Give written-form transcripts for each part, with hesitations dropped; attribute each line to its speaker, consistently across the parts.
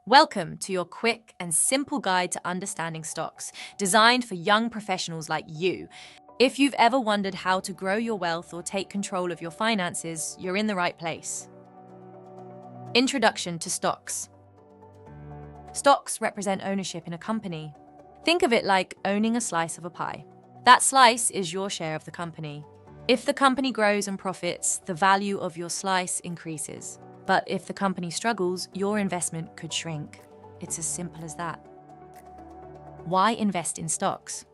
Speaker 1: Welcome to your quick and simple guide to understanding stocks, designed for young professionals like you. If you've ever wondered how to grow your wealth or take control of your finances, you're in the right place. Introduction to stocks. Stocks represent ownership in a company. Think of it like owning a slice of a pie. That slice is your share of the company. If the company grows and profits, the value of your slice increases. But if the company struggles, your investment could shrink. It's as simple as that. Why invest in stocks?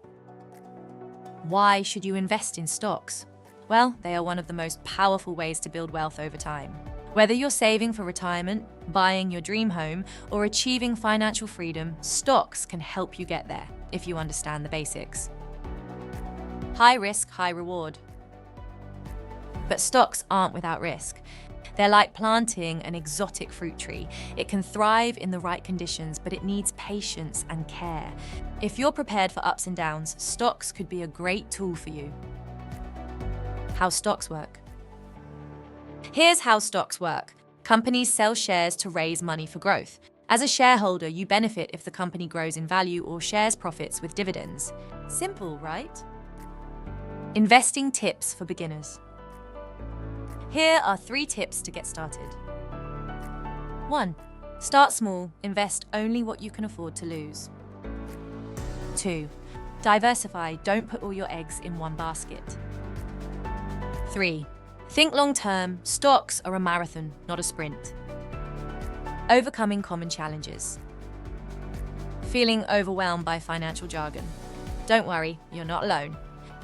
Speaker 1: Why should you invest in stocks? Well, they are one of the most powerful ways to build wealth over time. Whether you're saving for retirement, buying your dream home, or achieving financial freedom, stocks can help you get there if you understand the basics. High risk, high reward. But stocks aren't without risk. They're like planting an exotic fruit tree. It can thrive in the right conditions, but it needs patience and care. If you're prepared for ups and downs, stocks could be a great tool for you. How stocks work. Here's how stocks work. Companies sell shares to raise money for growth. As a shareholder, you benefit if the company grows in value or shares profits with dividends. Simple, right? Investing tips for beginners. Here are 3 tips to get started. 1. Start small, invest only what you can afford to lose. 2. Diversify, don't put all your eggs in one basket. 3. Think long-term, stocks are a marathon, not a sprint. Overcoming common challenges. Feeling overwhelmed by financial jargon? Don't worry, you're not alone.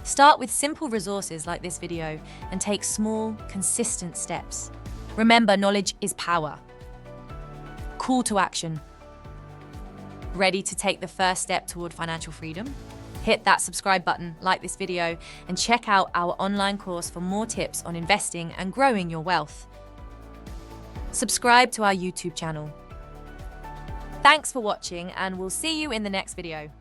Speaker 1: Start with simple resources like this video and take small, consistent steps. Remember, knowledge is power. Call to action. Ready to take the first step toward financial freedom? Hit that subscribe button, like this video, and check out our online course for more tips on investing and growing your wealth. Subscribe to our YouTube channel. Thanks for watching, and we'll see you in the next video.